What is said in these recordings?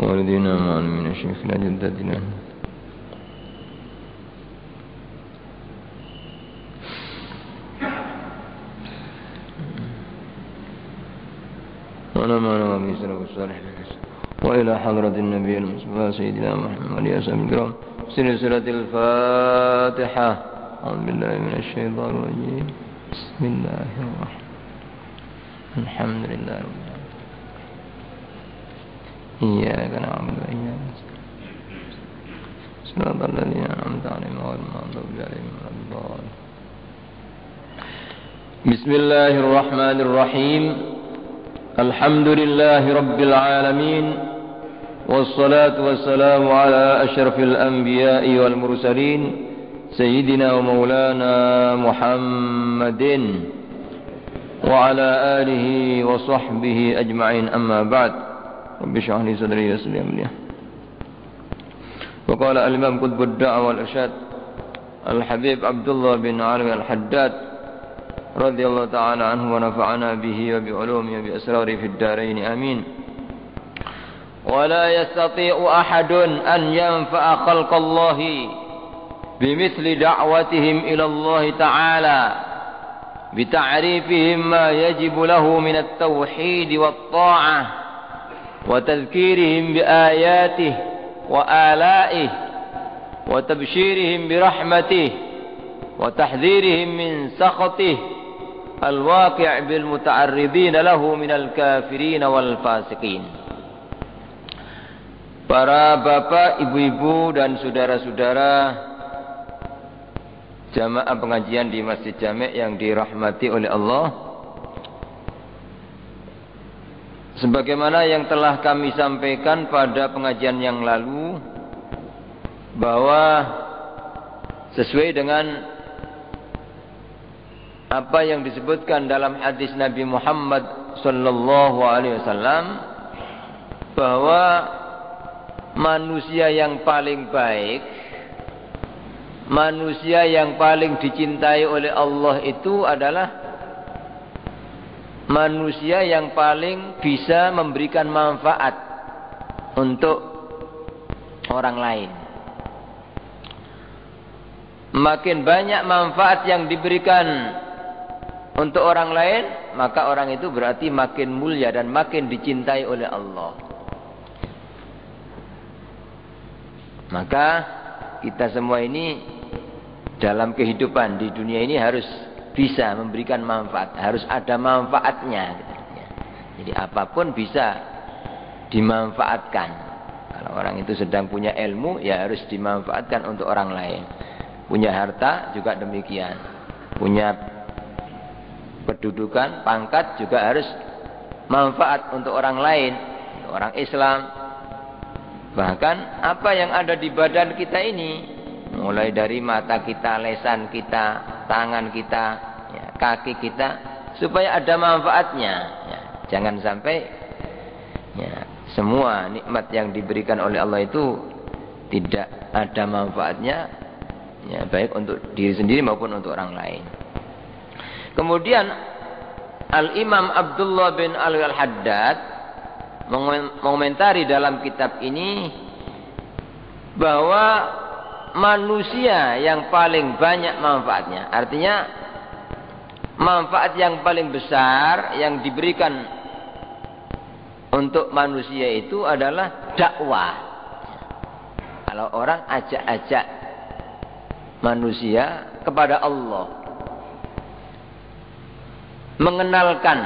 والذين معنا من شيخنا جدتنا ونمعنا وفي سلف الصالح وإلى حضرة النبي المصطفى سيدنا محمد وعلى آله الكرام سلسلة الفاتحة. أعوذ بالله من الشيطان الرجيم. بسم الله الرحمن الرحيم. الحمد لله رب العالمين. إياك نعبد وإياك نستعين. صراط الذين أنعمت عليهم غير المغضوب عليهم ولا الضالين. بسم الله الرحمن الرحيم. الحمد لله رب العالمين، والصلاة والسلام على أشرف الأنبياء والمرسلين سيدنا ومولانا محمد وعلى آله وصحبه أجمعين. أما بعد، رب اشرح لي صدري ويسر لي أمري. وقال الإمام قطب الدعوة والإرشاد الحبيب عبد الله بن علي الحداد رضي الله تعالى عنه ونفعنا به وبعلومه وبأسراره في الدارين آمين. ولا يستطيع أحد أن ينفع خلق الله بمثل دعوتهم إلى الله تعالى بتعريفهم ما يجب له من التوحيد والطاعة وتذكيرهم بآياته وآلائه وتبشيرهم برحمته وتحذيرهم من سخطه الواقع بالمتعرضين له من الكافرين والفاسقين. Para bapak, ibu-ibu dan saudara-saudara jamaah pengajian di Masjid Jami' yang dirahmati oleh Allah, sebagaimana yang telah kami sampaikan pada pengajian yang lalu, bahwa sesuai dengan apa yang disebutkan dalam hadis Nabi Muhammad sallallahu alaihi wasallam, bahwa manusia yang paling baik, manusia yang paling dicintai oleh Allah itu adalah manusia yang paling bisa memberikan manfaat untuk orang lain. Makin banyak manfaat yang diberikan untuk orang lain, maka orang itu berarti makin mulia dan makin dicintai oleh Allah. Maka kita semua ini dalam kehidupan di dunia ini harus bisa memberikan manfaat, harus ada manfaatnya. Jadi apapun bisa dimanfaatkan. Kalau orang itu sedang punya ilmu, ya harus dimanfaatkan untuk orang lain. Punya harta juga demikian. Punya kedudukan, pangkat juga harus manfaat untuk orang lain, untuk orang Islam. Bahkan apa yang ada di badan kita ini, mulai dari mata kita, lesan kita, tangan kita, ya, kaki kita, supaya ada manfaatnya. Ya, jangan sampai ya, semua nikmat yang diberikan oleh Allah itu tidak ada manfaatnya, ya, baik untuk diri sendiri maupun untuk orang lain. Kemudian Al-Imam Abdullah bin Ali Al-Haddad mengomentari dalam kitab ini bahwa manusia yang paling banyak manfaatnya, artinya manfaat yang paling besar yang diberikan untuk manusia itu adalah dakwah. Kalau orang ajak-ajak manusia kepada Allah, mengenalkan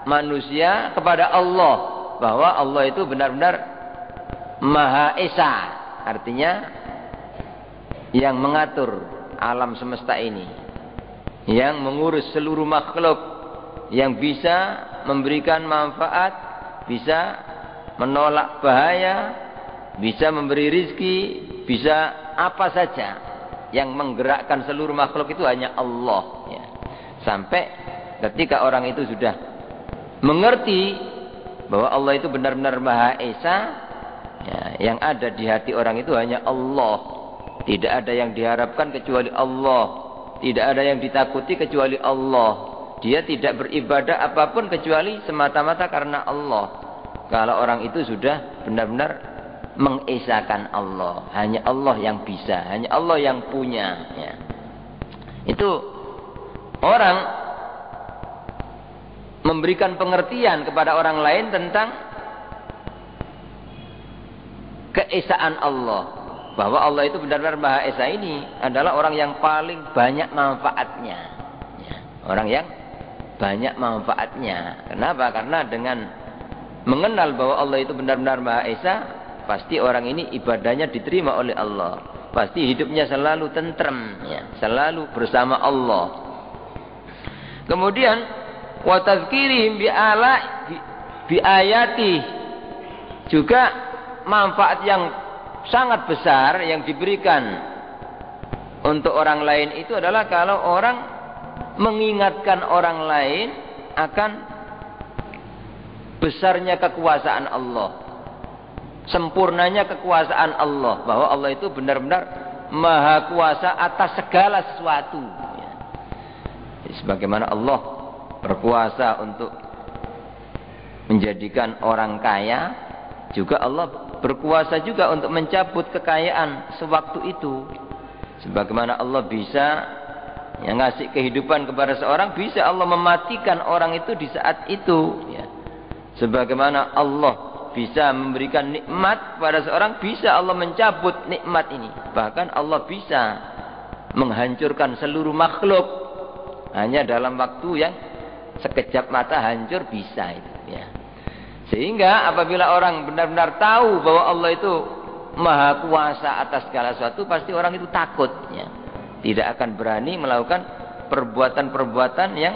manusia kepada Allah, bahwa Allah itu benar-benar Maha Esa, artinya yang mengatur alam semesta ini, yang mengurus seluruh makhluk, yang bisa memberikan manfaat, bisa menolak bahaya, bisa memberi rizki, bisa apa saja. Yang menggerakkan seluruh makhluk itu hanya Allah, ya. Sampai ketika orang itu sudah mengerti bahwa Allah itu benar-benar Maha Esa, ya, yang ada di hati orang itu hanya Allah. Tidak ada yang diharapkan kecuali Allah. Tidak ada yang ditakuti kecuali Allah. Dia tidak beribadah apapun kecuali semata-mata karena Allah. kalau orang itu sudah benar-benar mengesahkan Allah. Hanya Allah yang bisa, hanya Allah yang punya. Ya. Itu orang memberikan pengertian kepada orang lain tentang keesaan Allah, bahwa Allah itu benar-benar Maha Esa. Ini adalah orang yang paling banyak manfaatnya, ya. Orang yang banyak manfaatnya. Kenapa? Karena dengan mengenal bahwa Allah itu benar-benar Maha Esa, pasti orang ini ibadahnya diterima oleh Allah, pasti hidupnya selalu tentrem, ya. Selalu bersama Allah. Kemudian wa tazkirihim bi ayati, juga manfaat yang sangat besar yang diberikan untuk orang lain itu adalah kalau orang mengingatkan orang lain akan besarnya kekuasaan Allah, sempurnanya kekuasaan Allah, bahwa Allah itu benar-benar maha kuasa atas segala sesuatu, ya. Sebagaimana Allah berkuasa untuk menjadikan orang kaya, juga Allah berkuasa juga untuk mencabut kekayaan sewaktu itu. Sebagaimana Allah bisa yang ngasih kehidupan kepada seorang, bisa Allah mematikan orang itu di saat itu, ya. Sebagaimana Allah bisa memberikan nikmat pada seorang, bisa Allah mencabut nikmat ini. Bahkan Allah bisa menghancurkan seluruh makhluk hanya dalam waktu yang sekejap mata, hancur bisa itu, ya. Sehingga apabila orang benar-benar tahu bahwa Allah itu maha kuasa atas segala sesuatu, pasti orang itu takut, ya. Tidak akan berani melakukan perbuatan-perbuatan yang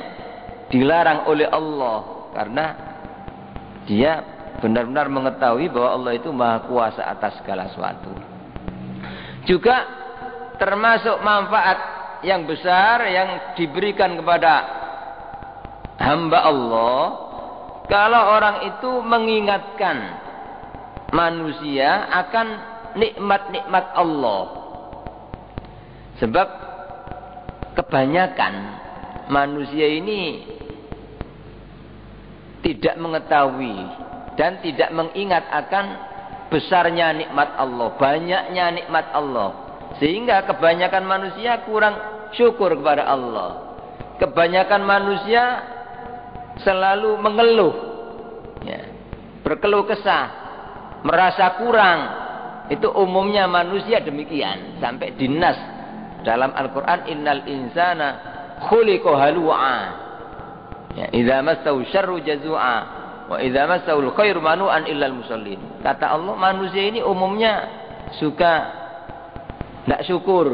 dilarang oleh Allah, karena dia benar-benar mengetahui bahwa Allah itu maha kuasa atas segala sesuatu. Juga termasuk manfaat yang besar yang diberikan kepada hamba Allah, kalau orang itu mengingatkan manusia akan nikmat-nikmat Allah. Sebab kebanyakan manusia ini tidak mengetahui dan tidak mengingat akan besarnya nikmat Allah, banyaknya nikmat Allah, sehingga kebanyakan manusia kurang syukur kepada Allah. Kebanyakan manusia selalu mengeluh, ya, berkeluh kesah, merasa kurang. Itu umumnya manusia demikian. Sampai dinas dalam Al-Quran, innal insana khuliqa halu'a, ya, idza massahu syarru jazua wa idza massahu khairu manu'an illal musallin. Kata Allah, manusia ini umumnya suka tidak syukur,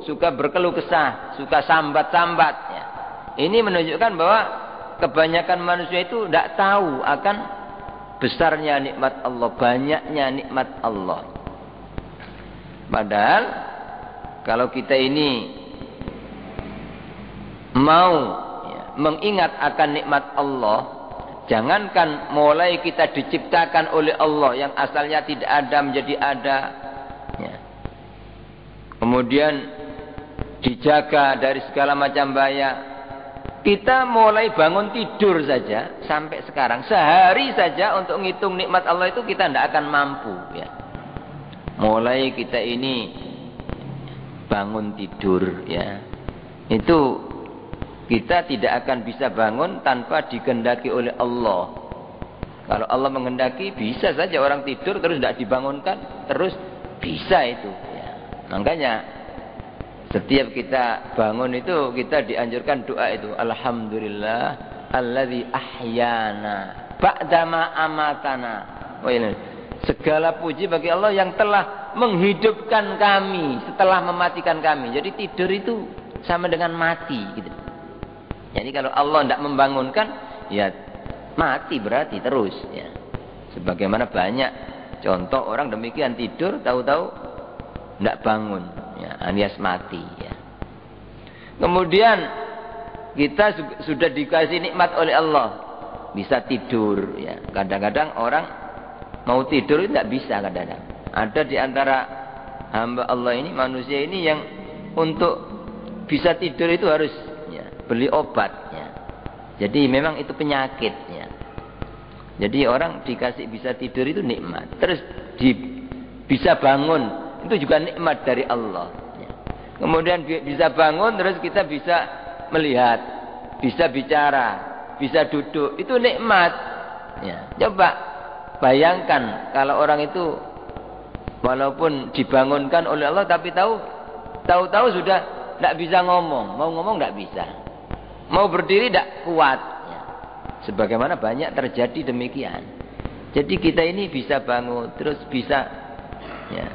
suka berkeluh kesah, suka sambat-sambat, ya. Ini menunjukkan bahwa kebanyakan manusia itu tidak tahu akan besarnya nikmat Allah, banyaknya nikmat Allah. Padahal kalau kita ini mau, ya, mengingat akan nikmat Allah, jangankan mulai kita diciptakan oleh Allah yang asalnya tidak ada menjadi ada, ya. Kemudian dijaga dari segala macam bahaya. Kita mulai bangun tidur saja sampai sekarang, sehari saja untuk ngitung nikmat Allah itu kita tidak akan mampu, ya. Mulai kita ini bangun tidur, ya, itu kita tidak akan bisa bangun tanpa dikehendaki oleh Allah. Kalau Allah menghendaki, bisa saja orang tidur terus tidak dibangunkan, terus bisa itu, ya. Makanya setiap kita bangun itu kita dianjurkan doa itu, alhamdulillah alladzi ahyana ba'dama amatana. Segala puji bagi Allah yang telah menghidupkan kami setelah mematikan kami. Jadi tidur itu sama dengan mati, gitu. Jadi kalau Allah tidak membangunkan, ya mati berarti terus, ya. Sebagaimana banyak contoh orang demikian, tidur tahu-tahu tidak bangun, ya, alias mati, ya. Kemudian kita sudah dikasih nikmat oleh Allah, bisa tidur, ya. Kadang-kadang orang mau tidur itu tidak bisa, kadang-kadang. Ada di antara hamba Allah ini, manusia ini, yang untuk bisa tidur itu harus, ya, beli obat, ya. Jadi memang itu penyakit, ya. Jadi orang dikasih bisa tidur itu nikmat. Terus bisa bangun itu juga nikmat dari Allah. Kemudian bisa bangun terus kita bisa melihat, bisa bicara, bisa duduk, itu nikmat. Ya, coba bayangkan kalau orang itu walaupun dibangunkan oleh Allah tapi tahu-tahu sudah tidak bisa ngomong, mau ngomong tidak bisa, mau berdiri tidak kuat. Ya. Sebagaimana banyak terjadi demikian. Jadi kita ini bisa bangun, terus bisa ya,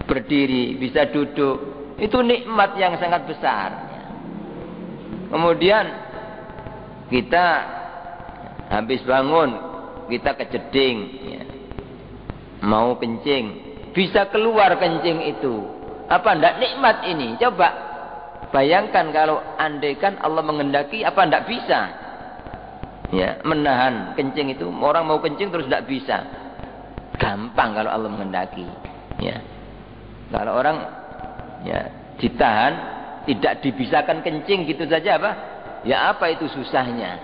berdiri, bisa duduk. Itu nikmat yang sangat besar. Kemudian kita habis bangun, kita kejeding, ya. Mau kencing, bisa keluar kencing itu. Apa ndak nikmat ini? Coba bayangkan kalau andaikan Allah menghendaki, apa ndak bisa? Ya, menahan kencing itu. Orang mau kencing terus ndak bisa. Gampang kalau Allah menghendaki. Ya. Kalau orang ya ditahan, tidak dibisakan kencing gitu saja apa? Ya apa itu susahnya?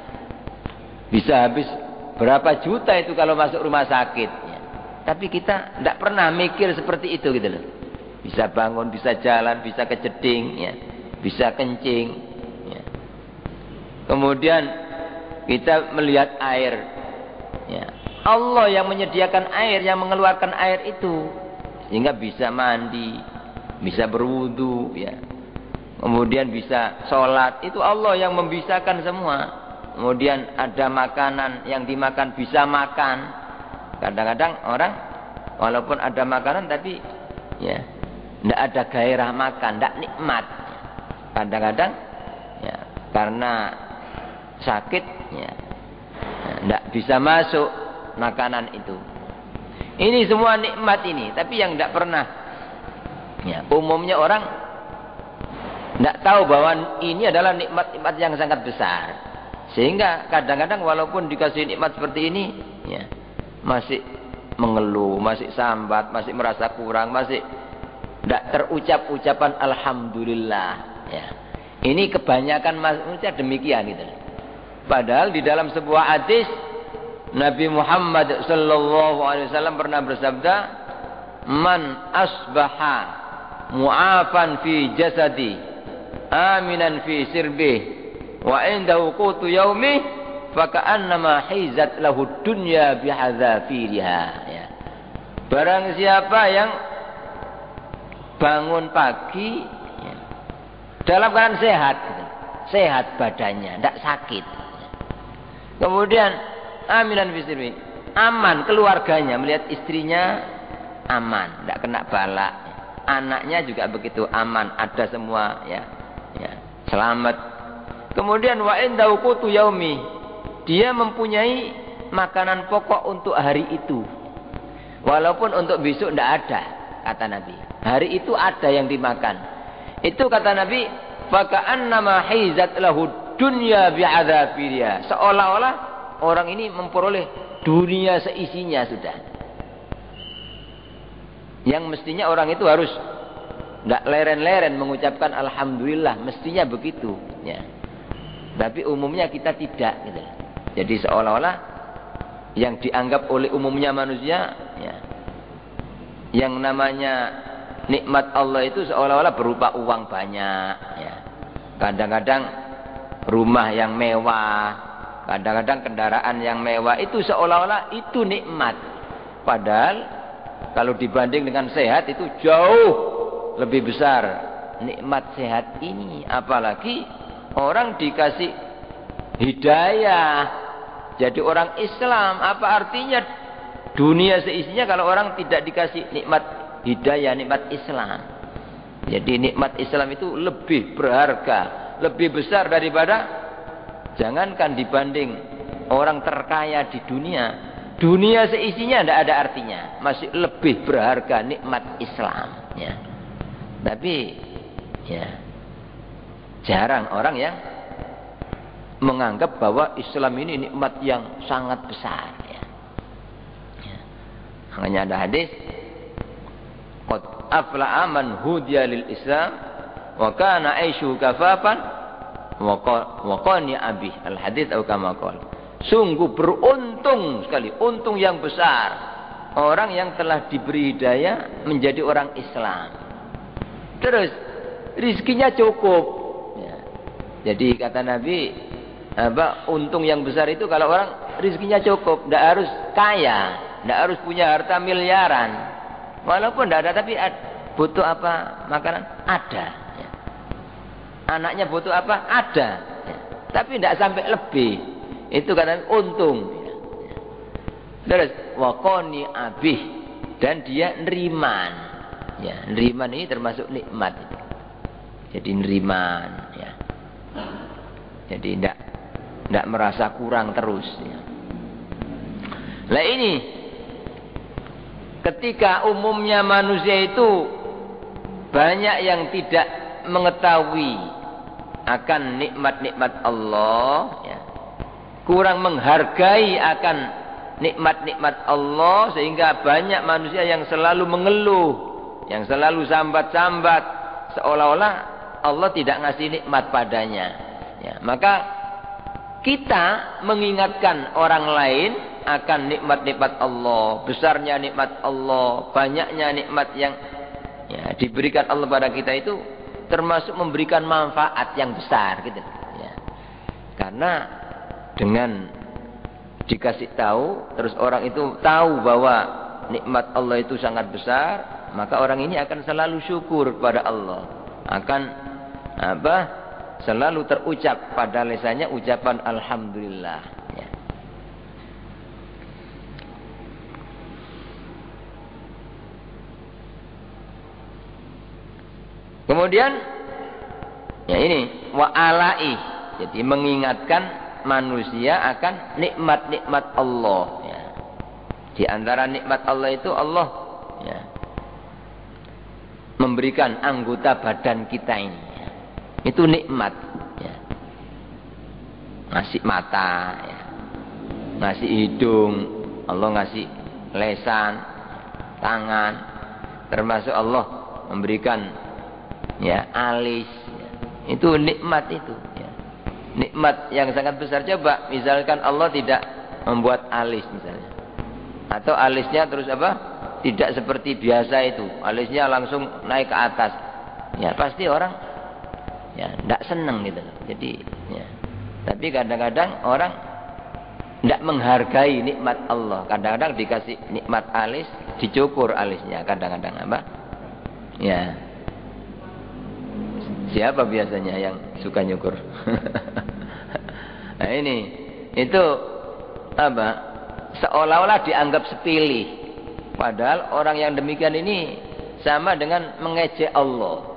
Bisa habis berapa juta itu kalau masuk rumah sakit. Ya. Tapi kita tidak pernah mikir seperti itu gitu loh. Bisa bangun, bisa jalan, bisa kejeding, ya. Bisa kencing. Ya. Kemudian kita melihat air. Ya. Allah yang menyediakan air, yang mengeluarkan air itu, sehingga bisa mandi, bisa berwudu, ya. Kemudian bisa sholat. Itu Allah yang membisakan semua. Kemudian ada makanan yang dimakan, bisa makan. Kadang-kadang orang walaupun ada makanan tapi ya tidak ada gairah makan, tidak nikmat. Kadang-kadang ya karena sakit ya tidak bisa masuk makanan itu. Ini semua nikmat ini, tapi yang tidak pernah ya, umumnya orang tidak tahu bahwa ini adalah nikmat-nikmat yang sangat besar. Sehingga kadang-kadang walaupun dikasih nikmat seperti ini, ya, masih mengeluh, masih sambat, masih merasa kurang, masih tidak terucap ucapan alhamdulillah. Ya. Ini kebanyakan manusia demikian gitu. Padahal di dalam sebuah hadis Nabi Muhammad sallallahu alaihi wasallam pernah bersabda, "Man asbaha mu'afan fi jasadi, aminan fi sirbih, wa indahu qutu yaumih, faka'annama hizat lahu dunya bihadzafiriha." Ya. Barang siapa yang bangun pagi ya, dalam keadaan sehat, sehat badannya, tidak sakit. Kemudian aminan fi sirbih, aman keluarganya, melihat istrinya aman, tidak kena bala. Anaknya juga begitu aman, ada semua ya, ya selamat. Kemudian wa indahu qutu yaumi, dia mempunyai makanan pokok untuk hari itu. Walaupun untuk besok tidak ada, kata Nabi. Hari itu ada yang dimakan. Itu kata Nabi, faka'annama hizat lahu dunya bi'adzafiriha. Seolah-olah orang ini memperoleh dunia seisinya sudah. Yang mestinya orang itu harus tidak leren-leren mengucapkan alhamdulillah, mestinya begitu ya. Tapi umumnya kita tidak gitu. Jadi seolah-olah yang dianggap oleh umumnya manusia ya, yang namanya nikmat Allah itu seolah-olah berupa uang banyak ya. Kadang-kadang rumah yang mewah, kadang-kadang kendaraan yang mewah, itu seolah-olah itu nikmat. Padahal kalau dibanding dengan sehat itu jauh lebih besar nikmat sehat ini. Apalagi orang dikasih hidayah jadi orang Islam. Apa artinya dunia seisinya kalau orang tidak dikasih nikmat hidayah, nikmat Islam. Jadi nikmat Islam itu lebih berharga, lebih besar daripada, jangankan dibanding orang terkaya di dunia, dunia seisinya tidak ada artinya, masih lebih berharga nikmat Islam ya. Tapi ya jarang orang yang menganggap bahwa Islam ini nikmat yang sangat besar ya. Ya. Makanya ada hadis, qad afla'a man hudiya lil Islam wa kana aisyu kafafan wa qani abi al hadis atau kama qala. Sungguh beruntung sekali, untung yang besar orang yang telah diberi hidayah menjadi orang Islam. Terus rizkinya cukup. Ya. Jadi kata Nabi, untung yang besar itu kalau orang rizkinya cukup, tidak harus kaya, tidak harus punya harta miliaran. Walaupun tidak ada, tapi butuh apa makanan ada. Ya. Anaknya butuh apa ada. Ya. Tapi tidak sampai lebih. Itu katanya untung. Terus waqoni abih, dan dia neriman. Ya, neriman ini termasuk nikmat. Jadi neriman. Ya. Jadi tidak merasa kurang terus. Ya. Nah ini ketika umumnya manusia itu banyak yang tidak mengetahui akan nikmat-nikmat Allah. Ya. Kurang menghargai akan nikmat-nikmat Allah, sehingga banyak manusia yang selalu mengeluh, yang selalu sambat-sambat, seolah-olah Allah tidak ngasih nikmat padanya. Ya, maka kita mengingatkan orang lain akan nikmat-nikmat Allah, besarnya nikmat Allah, banyaknya nikmat yang diberikan Allah pada kita itu termasuk memberikan manfaat yang besar gitu. Ya. Karena dengan dikasih tahu, terus orang itu tahu bahwa nikmat Allah itu sangat besar, maka orang ini akan selalu syukur kepada Allah, akan selalu terucap pada lisannya ucapan alhamdulillah. Ya. Kemudian ya ini wa'alai, jadi mengingatkan manusia akan nikmat-nikmat Allah. Ya. Di antara nikmat Allah itu Allah memberikan anggota badan kita ini. Ya. Itu nikmat. Ya. Ngasih mata, ya. Ngasih hidung, Allah ngasih lesan, tangan, termasuk Allah memberikan alis. Ya. Itu nikmat itu. Nikmat yang sangat besar. Coba misalkan Allah tidak membuat alis misalnya, atau alisnya terus tidak seperti biasa itu, alisnya langsung naik ke atas, ya pasti orang tidak senang gitu. Jadi tapi kadang-kadang orang tidak menghargai nikmat Allah. Kadang-kadang dikasih nikmat alis, dicukur alisnya, kadang-kadang siapa biasanya yang suka nyukur? Nah ini, itu seolah-olah dianggap sepilih. Padahal orang yang demikian ini sama dengan mengejek Allah.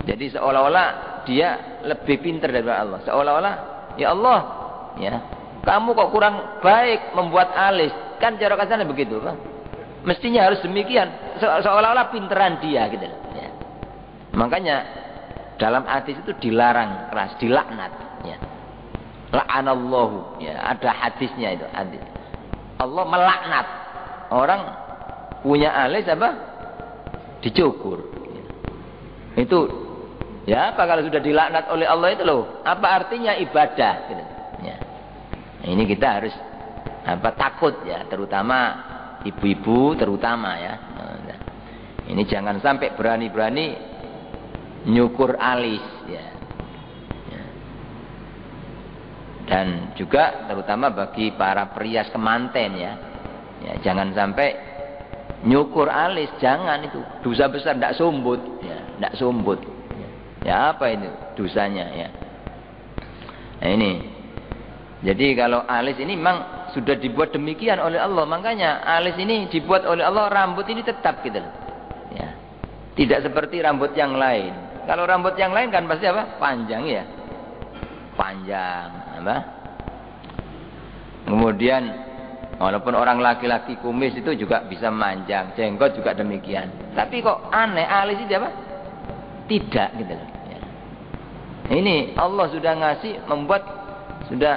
Jadi seolah-olah dia lebih pintar daripada Allah. Seolah-olah, ya Allah, kamu kok kurang baik membuat alis. Kan cara kasarnya begitu, Pak. Mestinya harus demikian. Seolah-olah pinteran dia gitu. Ya. Makanya dalam hadis itu dilarang keras, dilaknat. Ya. La'anallahu. Ya, ada hadisnya itu. Hadis. Allah melaknat orang punya alis dicukur. Ya. Itu apa kalau sudah dilaknat oleh Allah itu loh? Apa artinya ibadah? Gitu. Ya. Nah, ini kita harus takut ya, terutama ibu-ibu terutama ya. Nah, ini jangan sampai berani-berani nyukur alis ya. Dan juga terutama bagi para perias kemanten ya, jangan sampai nyukur alis, jangan, itu dosa besar, tidak sumbut ya, tidak sumbut ya, apa itu dosanya ya. Nah ini, jadi kalau alis ini memang sudah dibuat demikian oleh Allah, makanya alis ini dibuat oleh Allah, rambut ini tetap gitu ya, tidak seperti rambut yang lain. Kalau rambut yang lain kan pasti panjang ya, panjang kemudian walaupun orang laki-laki kumis itu juga bisa manjang, jenggot juga demikian. Tapi kok aneh alis itu tidak gitu loh ya. Ini Allah sudah ngasih, membuat sudah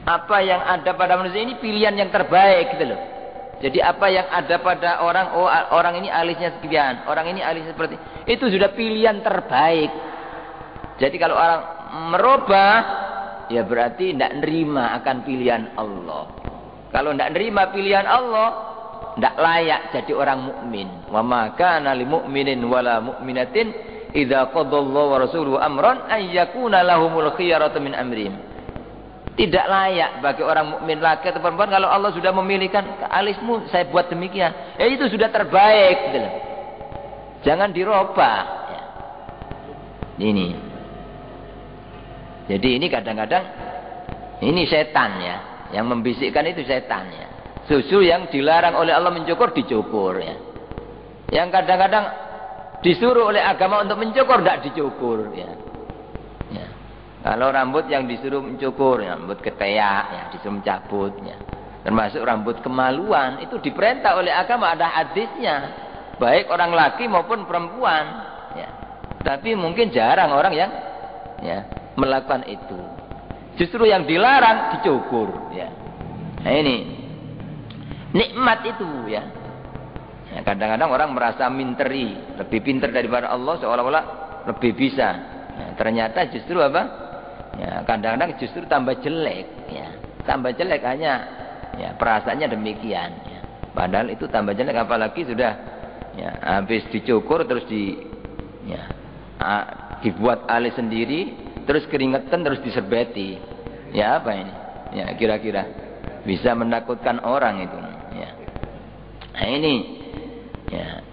apa yang ada pada manusia ini pilihan yang terbaik gitu loh. Jadi apa yang ada pada orang, orang ini alisnya sekian, orang ini alisnya seperti itu, sudah pilihan terbaik. Jadi kalau orang merubah, ya berarti tidak nerima akan pilihan Allah. Kalau tidak nerima pilihan Allah, tidak layak jadi orang mukmin. Wa ma kana lil mu'minin wala mu'minatin idza qadallahu wa rasuluhu amran ay yakuna lahumul khiyaratu min amrihim. Tidak layak bagi orang mukmin laki atau perempuan kalau Allah sudah memilihkan alismu saya buat demikian. Ya itu sudah terbaik gitu loh. Jangan dirubah. Ya. Ini. Jadi ini kadang-kadang ini setan ya, yang membisikkan itu setan ya. Susu yang dilarang oleh Allah mencukur dicukur ya. Yang kadang-kadang disuruh oleh agama untuk mencukur tidak dicukur ya. Ya. Kalau rambut yang disuruh mencukur, ya, rambut ketiak ya disuruh mencabut ya. Termasuk rambut kemaluan itu diperintah oleh agama, ada hadisnya. Baik orang laki maupun perempuan ya. Tapi mungkin jarang orang yang ya melakukan itu. Justru yang dilarang dicukur ya. Nah ini nikmat itu ya. Ya, kadang-kadang orang merasa minteri, lebih pintar daripada Allah, seolah-olah lebih bisa. Ya, ternyata justru apa? Ya, kadang-kadang justru tambah jelek. Ya, tambah jelek hanya ya perasaannya demikian. Ya. Padahal itu tambah jelek, apalagi sudah ya, habis dicukur terus dibuat alis sendiri, terus keringetan terus diserbeti. Ya apa ini? Ya kira-kira bisa menakutkan orang itu. Ya. Nah ini. Ya.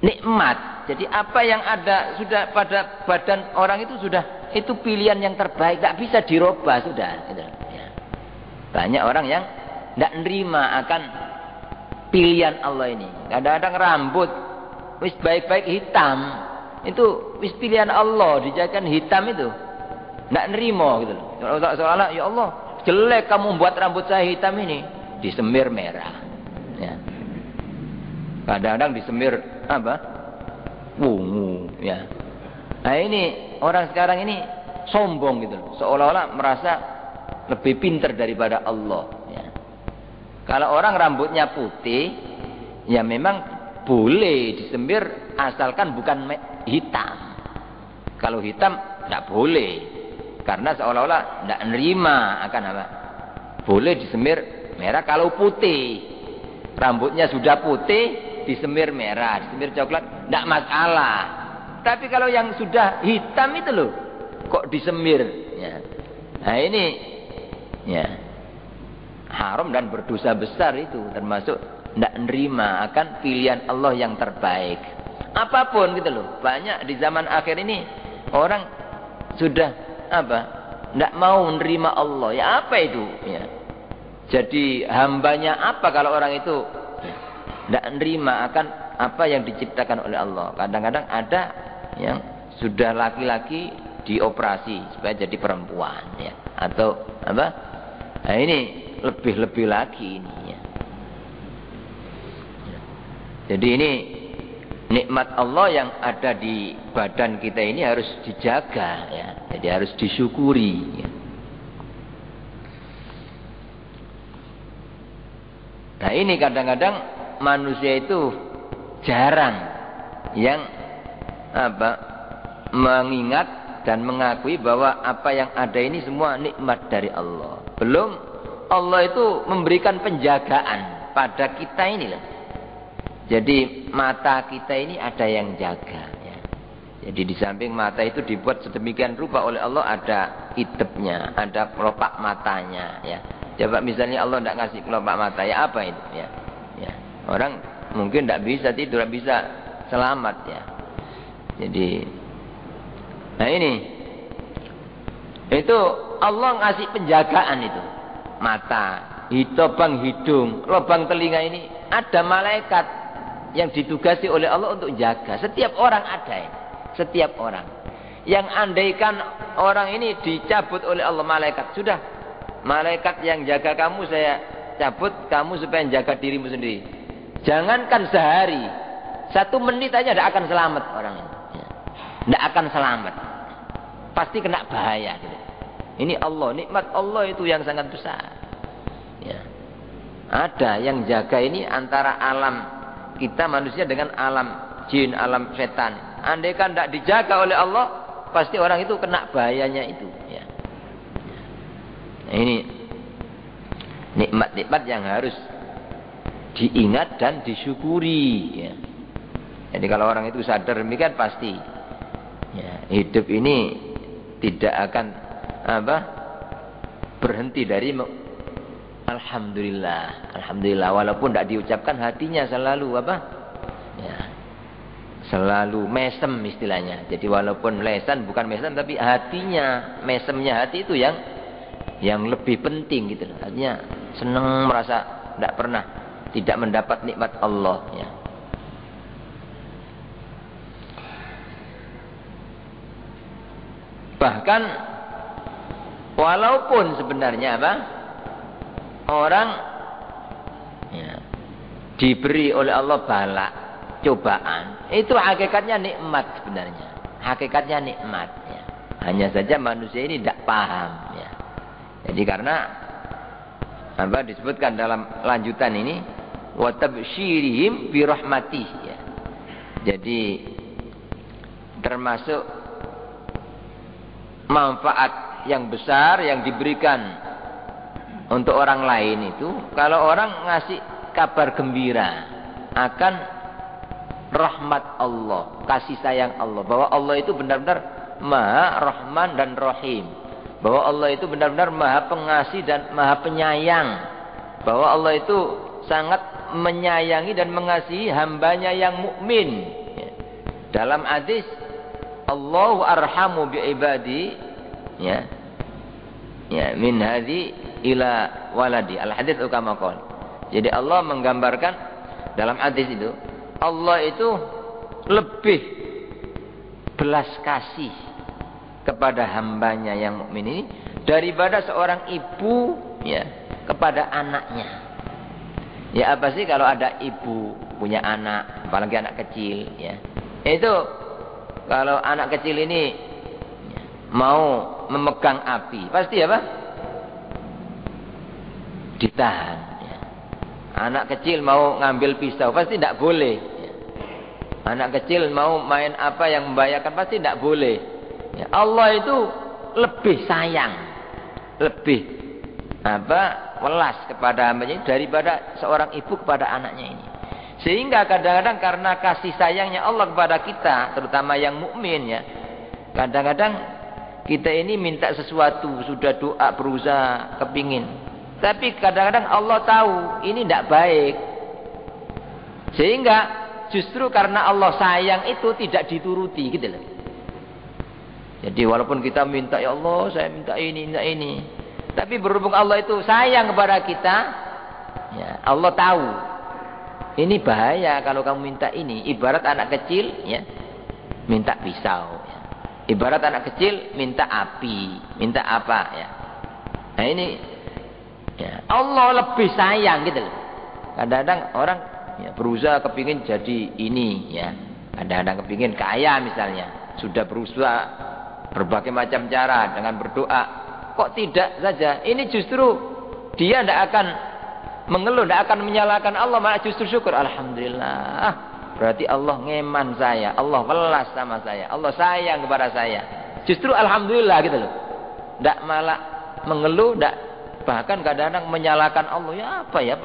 Nikmat. Jadi apa yang ada sudah pada badan orang itu sudah itu pilihan yang terbaik, tak bisa dirubah sudah. Gitu. Ya. Banyak orang yang tidak nerima akan pilihan Allah ini. Kadang-kadang rambut wis baik-baik hitam itu wis pilihan Allah, dijadikan hitam itu tidak nerima gitu. Soalnya ya Allah jelek kamu buat rambut saya hitam ini, disemir merah. Ya. Kadang-kadang disemir apa? Wungu ya. Nah ini orang sekarang ini sombong gitu loh. Seolah-olah merasa lebih pintar daripada Allah ya. Kalau orang rambutnya putih ya memang boleh disemir asalkan bukan hitam. Kalau hitam tidak boleh. Karena seolah-olah tidak nerima akan apa? Boleh disemir merah kalau putih. Rambutnya sudah putih disemir merah, disemir coklat, tidak masalah. Tapi kalau yang sudah hitam itu loh, kok disemir? Ya. Nah ini, ya haram dan berdosa besar itu, termasuk tidak nerima akan pilihan Allah yang terbaik. Apapun gitu loh. Banyak di zaman akhir ini orang sudah apa? Tidak mau menerima Allah. Ya apa itu? Ya. Jadi hambanya apa kalau orang itu tidak nerima akan apa yang diciptakan oleh Allah. Kadang-kadang ada yang sudah laki-laki dioperasi supaya jadi perempuan ya. Atau apa? Nah ini lebih-lebih lagi ini ya. Jadi ini nikmat Allah yang ada di badan kita ini harus dijaga ya. Jadi harus disyukuri ya. Nah ini kadang-kadang manusia itu jarang yang apa mengingat dan mengakui bahwa apa yang ada ini semua nikmat dari Allah. Belum Allah itu memberikan penjagaan pada kita ini loh. Jadi mata kita ini ada yang jaga ya. Jadi di samping mata itu dibuat sedemikian rupa oleh Allah, ada idepnya, ada kelopak matanya ya. Coba misalnya Allah tidak ngasih kelopak mata ya apa itu ya. Ya. Orang mungkin tidak bisa tidur, tidak bisa selamat ya. Jadi, nah ini, itu Allah ngasih penjagaan itu, mata, lubang hidung, lubang telinga ini ada malaikat yang ditugasi oleh Allah untuk jaga. Setiap orang ada ini, setiap orang. Yang andaikan orang ini dicabut oleh Allah malaikat, sudah malaikat yang jaga kamu saya cabut, kamu supaya jaga dirimu sendiri. Jangankan sehari, 1 menit aja tidak akan selamat orang ini. Tidak akan selamat. Pasti kena bahaya. Gitu. Ini Allah, nikmat Allah itu yang sangat besar. Ya. Ada yang jaga ini antara alam kita manusia dengan alam jin, alam setan. Andaikan tidak dijaga oleh Allah, pasti orang itu kena bahayanya itu. Ya. Ini nikmat-nikmat yang harus diingat dan disyukuri ya. Jadi kalau orang itu sadar demikian pasti ya, hidup ini tidak akan berhenti dari alhamdulillah, alhamdulillah, walaupun tidak diucapkan hatinya selalu ya, selalu mesem istilahnya. Jadi walaupun lesan bukan mesem tapi hatinya, mesemnya hati itu yang lebih penting gitu loh. Artinya senang, merasa tidak mendapat nikmat Allah ya. Bahkan walaupun sebenarnya orang ya, diberi oleh Allah bala, cobaan, itu hakikatnya nikmat sebenarnya. Hakikatnya nikmat ya. Hanya saja manusia ini tidak paham ya. Jadi karena disebutkan dalam lanjutan ini wa tabsyirihim bi rahmatih ya. Jadi termasuk manfaat yang besar yang diberikan untuk orang lain itu kalau orang ngasih kabar gembira akan rahmat Allah, kasih sayang Allah, bahwa Allah itu benar-benar Maha Rahman dan Rahim, bahwa Allah itu benar-benar Maha Pengasih dan Maha Penyayang, bahwa Allah itu sangat menyayangi dan mengasihi hambanya yang mukmin. Dalam hadis Allahu arhamu bi ibadi ya min hadi ila waladi, al hadits kama qala. Jadi Allah menggambarkan dalam hadis itu Allah itu lebih belas kasih kepada hambanya yang mukmin ini daripada seorang ibu ya kepada anaknya. Ya apa sih kalau ada ibu punya anak, apalagi anak kecil ya. Itu kalau anak kecil ini mau memegang api, pasti ditahan ya. Anak kecil mau ngambil pisau, pasti tidak boleh ya. Anak kecil mau main apa yang membahayakan, pasti tidak boleh ya. Allah itu lebih sayang, lebih welas kepada hambanya daripada seorang ibu kepada anaknya ini. Sehingga kadang-kadang karena kasih sayangnya Allah kepada kita, terutama yang mukmin ya, kadang-kadang kita ini minta sesuatu, sudah doa, berusaha, kepingin, tapi kadang-kadang Allah tahu ini tidak baik, sehingga justru karena Allah sayang itu tidak dituruti gitu loh. Jadi walaupun kita minta, ya Allah saya minta ini, tapi berhubung Allah itu sayang kepada kita ya, Allah tahu ini bahaya kalau kamu minta ini. Ibarat anak kecil ya minta pisau ya. Ibarat anak kecil minta api, minta apa ya. Nah ini ya, Allah lebih sayang gitu loh. Kadang-kadang orang ya, berusaha kepingin jadi ini ya, kadang-kadang kepingin kaya misalnya, sudah berusaha berbagai macam cara dengan berdoa, kok tidak saja. Ini justru dia tidak akan mengeluh, tidak akan menyalahkan Allah, malah justru syukur, alhamdulillah, berarti Allah ngeman saya, Allah welas sama saya, Allah sayang kepada saya. Justru alhamdulillah gitu loh. Tidak malah mengeluh, tidak, bahkan kadang-kadang menyalahkan Allah, ya apa ya,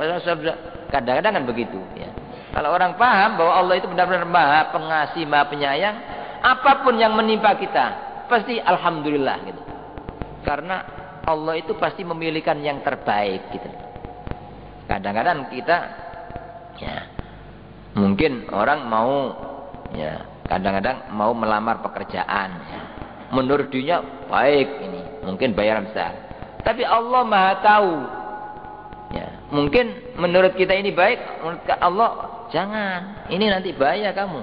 kadang-kadang kan begitu ya. Kalau orang paham bahwa Allah itu benar-benar Maha Pengasih, Maha Penyayang, apapun yang menimpa kita pasti alhamdulillah gitu. Karena Allah itu pasti memilihkan yang terbaik gitu. Kadang-kadang kita ya mungkin orang mau ya kadang-kadang mau melamar pekerjaan ya. Menurut dirinya baik ini, mungkin bayaran besar. Tapi Allah Maha tahu. Ya, mungkin menurut kita ini baik, menurut Allah jangan. Ini nanti bahaya kamu.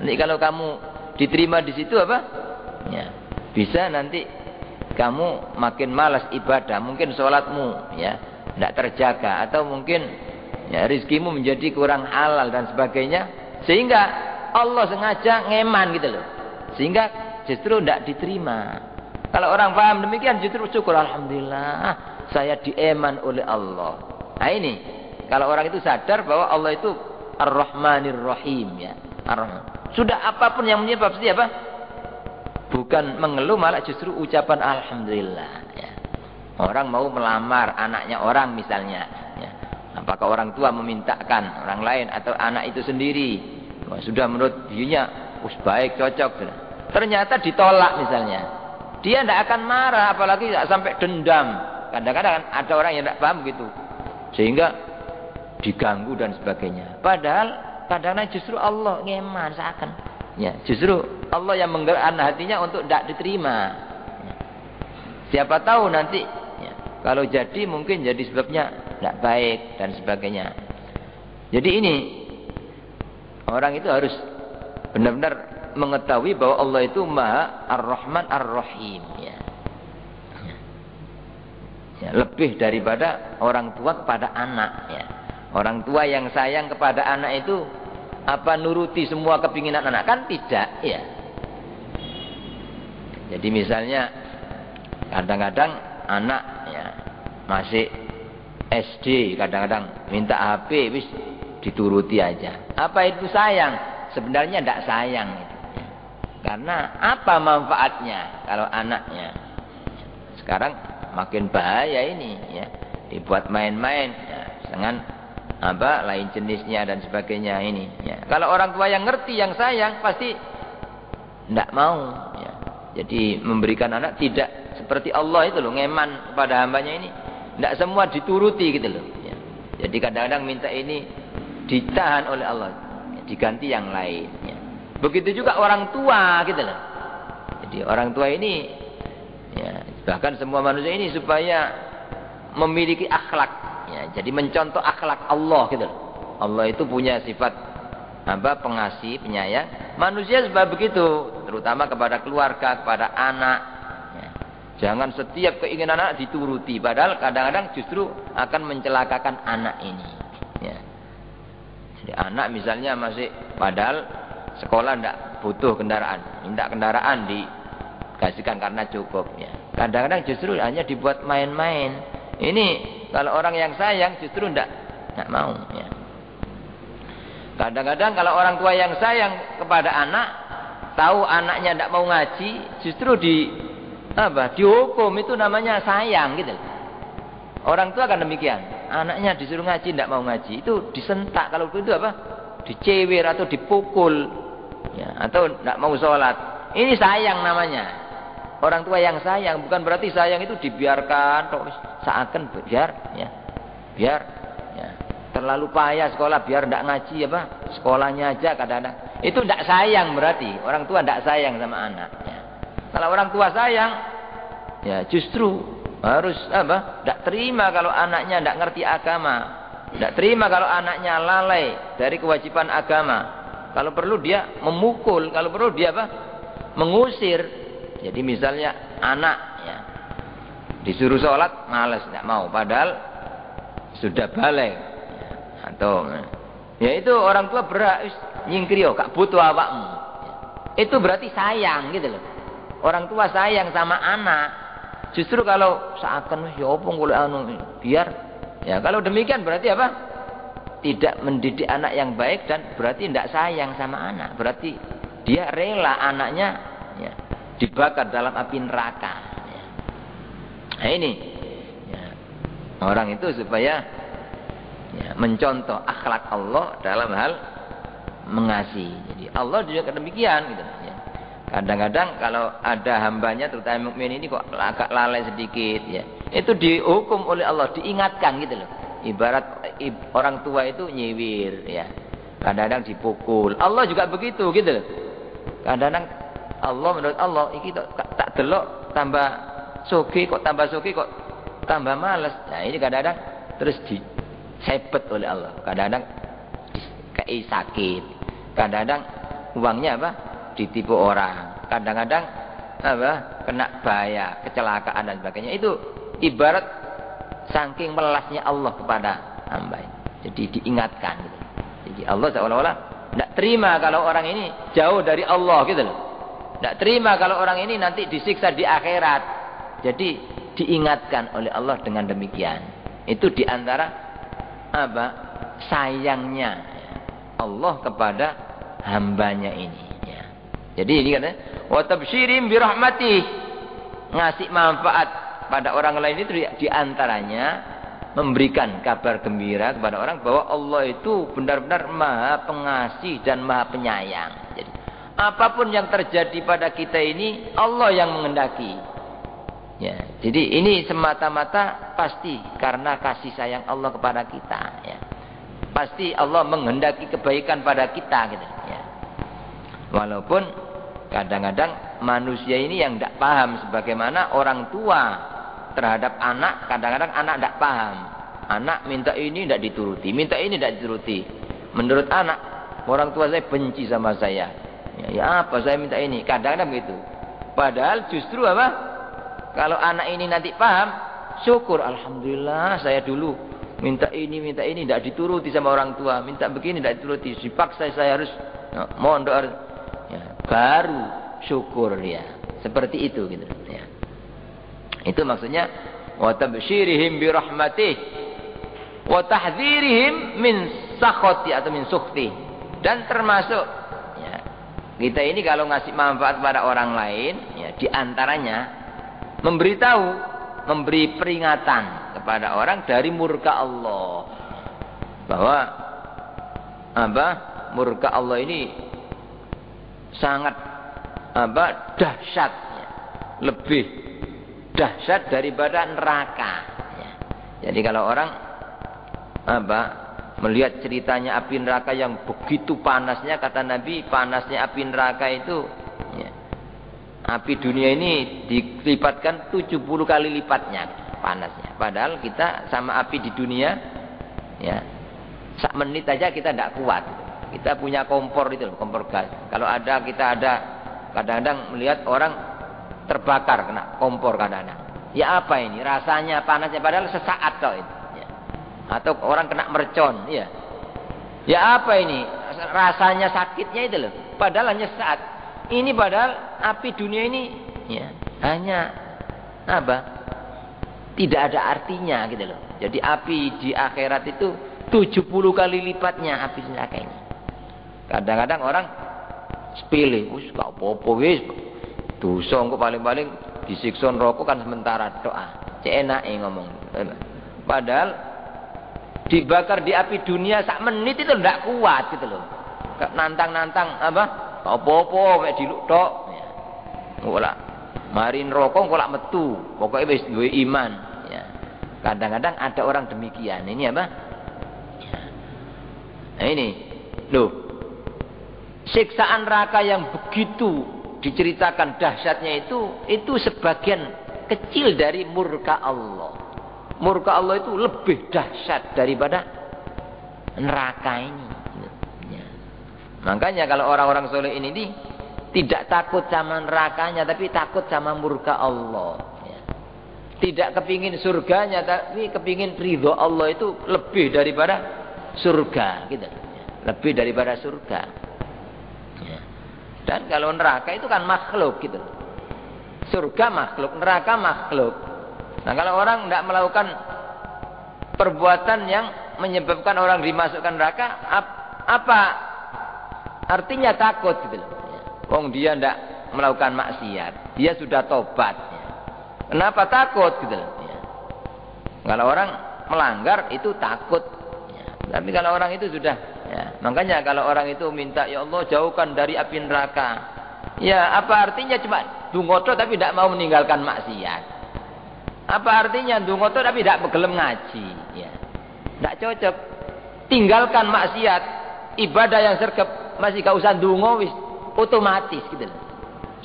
Nanti kalau kamu diterima di situ ya, bisa nanti kamu makin malas ibadah, mungkin sholatmu ya tidak terjaga, atau mungkin ya rizkimu menjadi kurang halal dan sebagainya, sehingga Allah sengaja ngeman gitu loh, sehingga justru tidak diterima. Kalau orang paham demikian justru syukur, alhamdulillah saya dieman oleh Allah. Nah ini kalau orang itu sadar bahwa Allah itu Ar-Rahmanir Rahim ya, Ar-Rahman. Sudah apapun yang menyebab pasti bukan mengeluh, malah justru ucapan alhamdulillah ya. Orang mau melamar anaknya orang misalnya, ya. Apakah orang tua memintakan orang lain atau anak itu sendiri? Wah, sudah menurut dirinya, baik, cocok. Ternyata ditolak misalnya. Dia tidak akan marah, apalagi sampai dendam. Kadang-kadang ada orang yang tidak paham gitu, sehingga diganggu dan sebagainya. Padahal kadang-kadang justru Allah ngeman seakan. Ya, justru Allah yang menggerakkan hatinya untuk tidak diterima. Ya. Siapa tahu nanti, ya, kalau jadi mungkin jadi sebabnya tidak baik dan sebagainya. Jadi ini orang itu harus benar-benar mengetahui bahwa Allah itu Maha Ar-Rahman Ar-Rahim. Ya. Ya, lebih daripada orang tua kepada anak. Ya. Orang tua yang sayang kepada anak itu apa nuruti semua kepinginan anak? Kan tidak, ya. Jadi misalnya kadang-kadang anak, ya, masih SD, kadang-kadang minta HP, wis dituruti aja. Apa itu sayang? Sebenarnya tidak sayang itu. Ya. Karena apa manfaatnya kalau anaknya? Sekarang makin bahaya ini, ya, dibuat main-main, ya, dengan apa lain jenisnya dan sebagainya ini, ya. Kalau orang tua yang ngerti, yang sayang, pasti tidak mau, ya. Jadi memberikan anak tidak seperti Allah itu loh, ngeman kepada hambanya ini, tidak semua dituruti gitu loh, ya. Jadi kadang-kadang minta ini ditahan oleh Allah, ya, diganti yang lain, ya. Begitu juga orang tua gitu loh. Jadi orang tua ini, ya, bahkan semua manusia ini supaya memiliki akhlak. Ya, jadi mencontoh akhlak Allah gitu loh. Allah itu punya sifat apa? Pengasih, penyayang. Manusia sebab begitu, terutama kepada keluarga, kepada anak. Ya. Jangan setiap keinginan anak dituruti, padahal kadang-kadang justru akan mencelakakan anak ini. Ya. Jadi anak misalnya masih, padahal sekolah tidak butuh kendaraan, minta kendaraan dikasihkan karena cukup. Ya. Kadang-kadang justru hanya dibuat main-main. Ini kalau orang yang sayang justru tidak mau. Ya. Kadang-kadang kalau orang tua yang sayang kepada anak, tahu anaknya tidak mau ngaji, justru dihukum, itu namanya sayang gitu. Orang tua kan demikian, anaknya disuruh ngaji tidak mau ngaji, itu disentak, kalau itu apa? Dicewir atau dipukul, ya, atau tidak mau sholat. Ini sayang namanya. Orang tua yang sayang, bukan berarti sayang itu dibiarkan seakan biar ya terlalu payah sekolah biar tidak ngaji apa sekolahnya aja kadang-kadang itu tidak sayang, berarti orang tua tidak sayang sama anak, ya. Kalau orang tua sayang, ya justru harus apa? Tidak terima kalau anaknya tidak ngerti agama, tidak terima kalau anaknya lalai dari kewajiban agama. Kalau perlu dia memukul, kalau perlu dia apa? Mengusir. Jadi misalnya anak, ya, disuruh sholat malas, tidak mau, padahal sudah balik, ya, atau ya itu orang tua berak nyingkrio gak butuh awakmu, ya. Itu berarti sayang gitu loh. Orang tua sayang sama anak. Justru kalau seakan ya apa boleh anu biar, ya kalau demikian berarti apa? Tidak mendidik anak yang baik dan berarti tidak sayang sama anak. Berarti dia rela anaknya, ya, dibakar dalam api neraka. Ya. Nah ini, ya, orang itu supaya, ya, mencontoh akhlak Allah dalam hal mengasihi. Jadi Allah juga demikian gitu. Ya. Kadang-kadang kalau ada hambanya terutama mukmin ini kok agak lalai sedikit, ya, itu dihukum oleh Allah, diingatkan gitu loh. Ibarat orang tua itu nyiwir, ya, kadang-kadang dipukul. Allah juga begitu gitu loh. Kadang-kadang Allah menurut Allah iki tak delok tambah soge kok tambah malas. Nah ini kadang-kadang terus disebet oleh Allah. Kadang-kadang kayak sakit. Kadang-kadang uangnya apa? Ditipu orang. Kadang-kadang apa? Kena bahaya, kecelakaan dan sebagainya. Itu ibarat saking melasnya Allah kepada hamba. Jadi diingatkan gitu. Jadi Allah seolah-olah tidak terima kalau orang ini jauh dari Allah gitu loh. Tidak terima kalau orang ini nanti disiksa di akhirat. Jadi diingatkan oleh Allah dengan demikian. Itu diantara apa? Sayangnya Allah kepada hambanya ini. Ya. Jadi ini katanya, wa tabsyirim birahmatih, ngasih manfaat, pada orang lain itu diantaranya memberikan kabar gembira kepada orang bahwa Allah itu benar-benar maha pengasih dan maha penyayang. Jadi apapun yang terjadi pada kita ini Allah yang menghendaki. Ya, jadi ini semata-mata pasti karena kasih sayang Allah kepada kita. Ya. Pasti Allah menghendaki kebaikan pada kita. Gitu. Ya. Walaupun kadang-kadang manusia ini yang tidak paham sebagaimana orang tua terhadap anak, kadang-kadang anak tidak paham. Anak minta ini tidak dituruti, minta ini tidak dituruti. Menurut anak, orang tua saya benci sama saya. Ya apa saya minta ini? Kadang-kadang begitu. Padahal justru apa? Kalau anak ini nanti paham, syukur. Alhamdulillah saya dulu minta ini tidak dituruti sama orang tua. Minta begini tidak dituruti. Dipaksa saya harus mondok. Ya, baru syukur ya. Seperti itu gitu. Ya. Itu maksudnya wa tabsyirihim bi rahmatih wa tahdzirihim min sakhati atau min sukhti. Dan termasuk ya, kita ini kalau ngasih manfaat pada orang lain ya, di antaranya memberitahu, memberi peringatan kepada orang dari murka Allah. Bahwa apa? Murka Allah ini sangat apa? Dahsyat ya. Lebih dahsyat daripada neraka. Ya. Jadi kalau orang apa melihat ceritanya api neraka yang begitu panasnya, kata Nabi, panasnya api neraka itu, ya, api dunia ini dilipatkan 70 kali lipatnya panasnya. Padahal kita sama api di dunia, ya, sak menit aja kita tidak kuat. Kita punya kompor itu, kompor gas. Kalau ada kita ada, kadang-kadang melihat orang terbakar kena kompor kadang-kadang. Ya apa ini? Rasanya panasnya padahal sesaat toh itu. Ya. Atau orang kena mercon, ya. Ya apa ini? Rasanya sakitnya itu loh. Padahal hanya sesaat. Ini padahal api dunia ini ya, hanya apa? Tidak ada artinya gitu loh. Jadi api di akhirat itu 70 kali lipatnya api neraka ini. Kadang-kadang orang sepele, wis gak apa-apa wis. Dosa kok paling-paling disiksa neraka kan sementara doa. Cek enake ngomong. Padahal dibakar di api dunia sak menit itu ndak kuat gitu loh. Nantang-nantang apa? Apa-apa mek diluk tok. Ya. Ora. Mari neraka kok lak metu. Pokoke wis duwe iman, ya. Kadang-kadang ada orang demikian. Ini apa? Ya. Nah ini. Loh. Siksaan neraka yang begitu diceritakan dahsyatnya itu sebagian kecil dari murka Allah. Murka Allah itu lebih dahsyat daripada neraka ini. Ya. Makanya kalau orang-orang soleh ini tidak takut sama nerakanya, tapi takut sama murka Allah. Ya. Tidak kepingin surganya, tapi kepingin ridho Allah itu lebih daripada surga. Gitu. Ya. Lebih daripada surga. Dan kalau neraka itu kan makhluk gitu. Surga makhluk, neraka makhluk. Nah kalau orang tidak melakukan perbuatan yang menyebabkan orang dimasukkan neraka, apa artinya takut gitu loh. Wong dia tidak melakukan maksiat, dia sudah tobat. Kenapa takut gitu loh. Kalau orang melanggar itu takut. Tapi kalau orang itu sudah, ya, makanya kalau orang itu minta, ya Allah jauhkan dari api neraka. Ya apa artinya cuma dungoto tapi tidak mau meninggalkan maksiat. Apa artinya dungoto tapi tidak gelem ngaji. Ya, tidak cocok. Tinggalkan maksiat, ibadah yang sergap masih gak usah dungo wis otomatis gitu loh.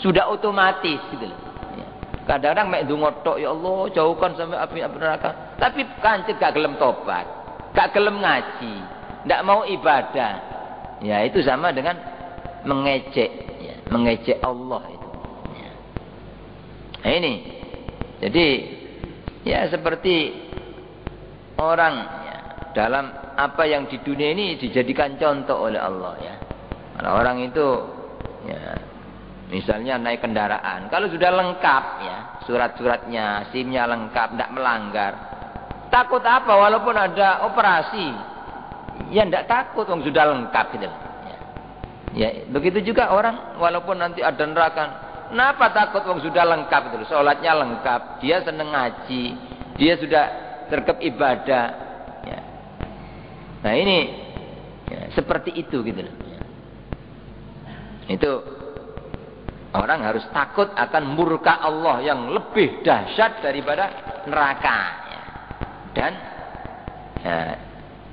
Sudah otomatis gitu loh. Ya. Kadang-kadang mek dungoto, ya Allah jauhkan sampai api neraka. Tapi kancet gak gelem tobat. Gak gelem ngaji, tidak mau ibadah, ya itu sama dengan mengejek, ya, mengejek Allah itu. Ya. Nah ini, jadi ya seperti orang ya, dalam apa yang di dunia ini dijadikan contoh oleh Allah ya. Kalau orang itu, ya, misalnya naik kendaraan, kalau sudah lengkap ya, surat-suratnya, SIM-nya lengkap, tidak melanggar. Takut apa walaupun ada operasi? Ya tidak takut, sudah lengkap gitu. Ya, begitu juga orang walaupun nanti ada neraka, Kenapa takut? Wong sudah lengkap itu, sholatnya lengkap, dia seneng ngaji, dia sudah terkep ibadah. Ya. Nah ini ya, seperti itu gitu loh. Ya. Itu orang harus takut akan murka Allah yang lebih dahsyat daripada neraka. Ya. Dan ya,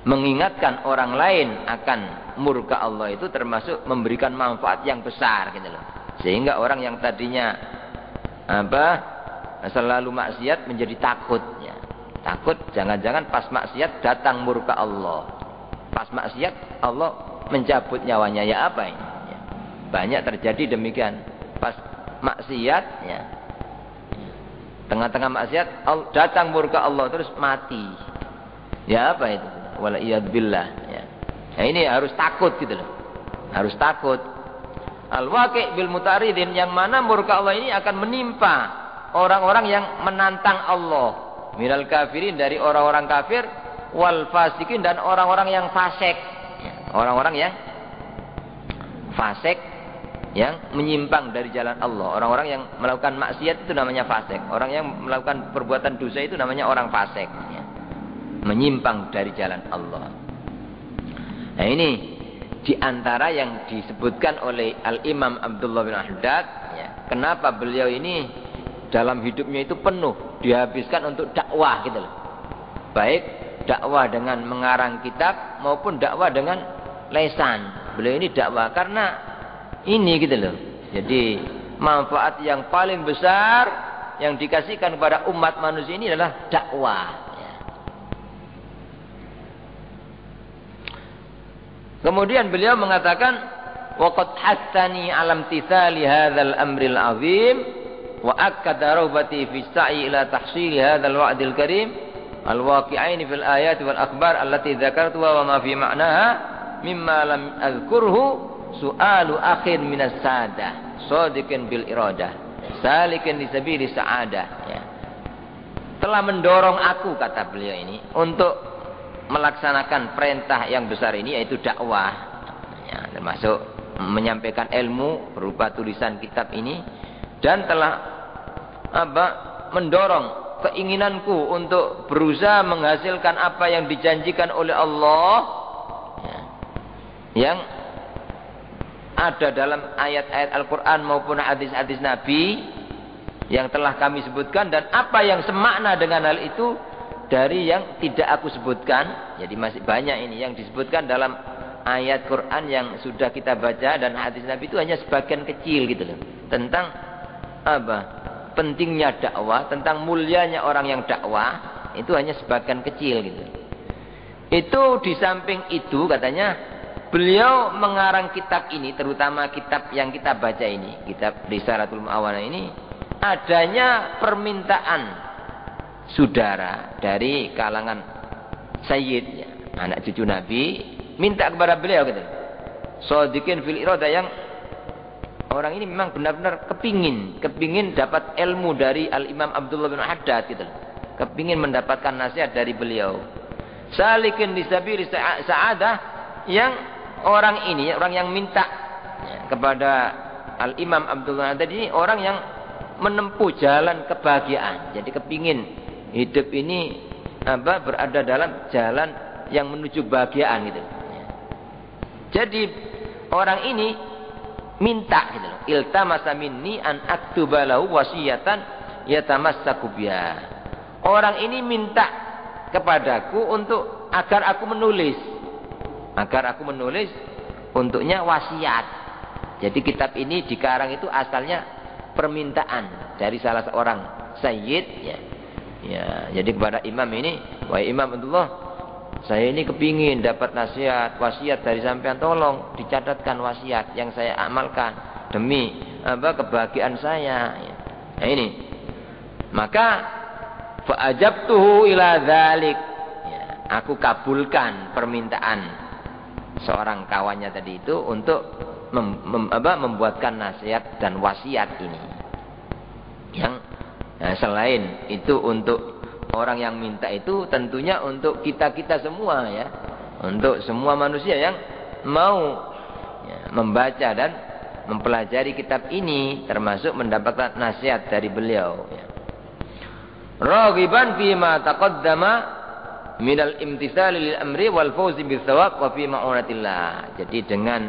mengingatkan orang lain akan murka Allah itu termasuk memberikan manfaat yang besar gitu loh. Sehingga orang yang tadinya selalu maksiat menjadi takut ya. Takut jangan-jangan pas maksiat datang murka Allah. Pas maksiat Allah mencabut nyawanya, ya apa ini? Ya. Banyak terjadi demikian. Pas maksiat ya. Tengah-tengah maksiat datang murka Allah terus mati. Ya apa itu? Wala'iyadbillah ya. Nah ini harus takut gitu loh. Harus takut. Al-waqi' bil mutaridin, yang mana murka Allah ini akan menimpa orang-orang yang menantang Allah. Minal kafirin, dari orang-orang kafir, wal fasikin, dan orang-orang yang fasik. Ya. Orang-orang yang fasik, yang menyimpang dari jalan Allah. Orang-orang yang melakukan maksiat itu namanya fasik. Orang yang melakukan perbuatan dosa itu namanya orang fasik. Ya. Menyimpang dari jalan Allah. Nah ini di antara yang disebutkan oleh Al-Imam Abdullah bin Haddad ya, kenapa beliau ini dalam hidupnya itu penuh dihabiskan untuk dakwah gitu loh. Baik dakwah dengan mengarang kitab maupun dakwah dengan lesan. Beliau ini dakwah karena ini gitu loh. Jadi manfaat yang paling besar yang dikasihkan kepada umat manusia ini adalah dakwah. Kemudian beliau mengatakan, waqad hassani alam tithali hadzal amril azim wa akkada raghbati fi sa'i ila tahsili hadzal wa'dil karim al-waqi'ain fil ayati wal akhbar allati dzakartuha wa ma fi ma'naha mimma lam azkurhu su'alu akhin minas sadah shadiqin bil iradah salikin li sabili sa'adah ya. Telah mendorong aku, kata beliau ini, untuk melaksanakan perintah yang besar ini, yaitu dakwah ya, termasuk menyampaikan ilmu berupa tulisan kitab ini, dan telah mendorong keinginanku untuk berusaha menghasilkan apa yang dijanjikan oleh Allah ya, yang ada dalam ayat-ayat Al-Quran maupun hadis-hadis Nabi yang telah kami sebutkan, dan apa yang semakna dengan hal itu dari yang tidak aku sebutkan. Jadi masih banyak ini yang disebutkan dalam ayat Quran yang sudah kita baca, dan hadis Nabi itu hanya sebagian kecil gitu loh. Tentang pentingnya dakwah, tentang mulianya orang yang dakwah, itu hanya sebagian kecil gitu. Itu di samping itu katanya beliau mengarang kitab ini, terutama kitab yang kita baca ini, kitab Risalatul Mu'awana ini, adanya permintaan saudara dari kalangan Sayyid ya, anak cucu Nabi, minta kepada beliau gitu. Shadiqin fil iradah, yang orang ini memang benar-benar kepingin dapat ilmu dari Al-Imam Abdullah bin Haddad gitu. Kepingin mendapatkan nasihat dari beliau. Salikin li sabili sa'adah, yang orang ini, orang yang minta ya, kepada Al-Imam Abdullah bin Haddad ini orang yang menempuh jalan kebahagiaan. Jadi kepingin hidup ini berada dalam jalan yang menuju kebahagiaan gitu. Jadi orang ini minta gitu loh. Iltamasa minni an aktuba lahu wasiyatan yatamassaku biha. Orang ini minta kepadaku untuk agar aku menulis untuknya wasiat. Jadi kitab ini dikarang itu asalnya permintaan dari salah seorang sayyid ya. Ya, jadi kepada imam ini, wahai Imam Abdullah, saya ini kepingin dapat nasihat, wasiat dari sampean, tolong dicatatkan wasiat yang saya amalkan demi kebahagiaan saya. Ya. Nah ini, maka fa'ajabtuhu ila dzalik. Ya, aku kabulkan permintaan seorang kawannya tadi itu untuk membuatkan nasihat dan wasiat ini. Yang selain itu untuk orang yang minta itu, tentunya untuk kita-kita semua ya, untuk semua manusia yang mau ya, membaca dan mempelajari kitab ini termasuk mendapatkan nasihat dari beliau ya. Raghiban fi ma taqaddama minal imtitsali lil amri wal fawzi bis thawab wa fi ma'unatillah. Jadi dengan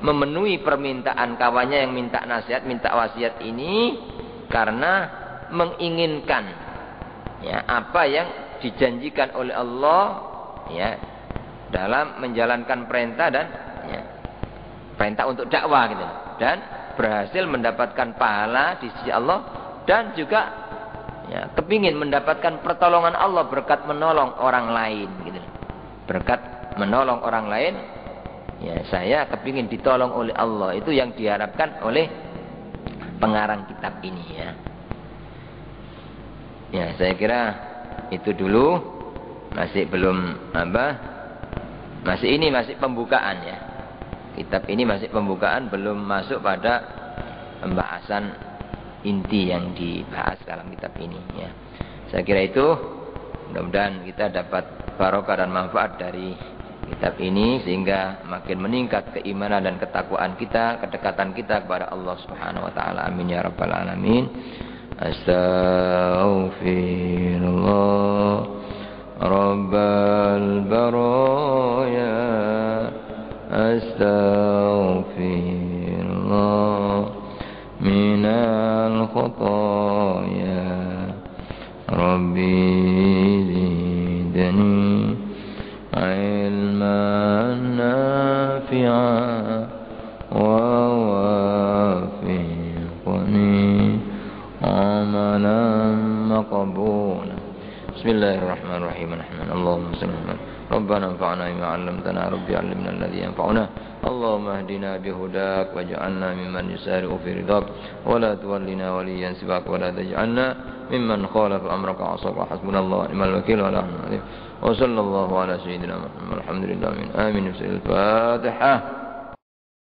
memenuhi permintaan kawannya yang minta nasihat, minta wasiat ini karena menginginkan ya apa yang dijanjikan oleh Allah ya dalam menjalankan perintah dan ya, perintah untuk dakwah gitu dan berhasil mendapatkan pahala di sisi Allah dan juga ya, kepingin mendapatkan pertolongan Allah berkat menolong orang lain gitu. Berkat menolong orang lain ya saya kepingin ditolong oleh Allah, itu yang diharapkan oleh pengarang kitab ini ya. Ya saya kira itu dulu, masih belum masih pembukaan ya. Kitab ini masih pembukaan, belum masuk pada pembahasan inti yang dibahas dalam kitab ini ya. Saya kira itu, mudah-mudahan kita dapat barokah dan manfaat dari kitab ini sehingga makin meningkat keimanan dan ketakwaan kita, kedekatan kita kepada Allah Subhanahu wa taala. Amin ya rabbal alamin. Astaghfirullah rabbal baraya, astaghfirullah minal khataya, rabbi zidni ilman nafi'an wa wafiqni amalan maqbula. Bismillahirrahmanirrahim. Allahumma salli ala Rabbana anfa'na bima 'allamtana, rabbi 'allimna alladhi yanfa'una. Allahumma ihdina bihudak waj'alna mimman yusari'u fi ridhak wa la tuwallina waliyan siwak wa la taj'alna mimman khalafa amraka 'asaka. Hasbunallahu wa ni'mal wakeel wa la ilaha illa anta. Wa sallallahu ala sayyidina Muhammad. Alhamdulillah. Amin. Al-Fatihah.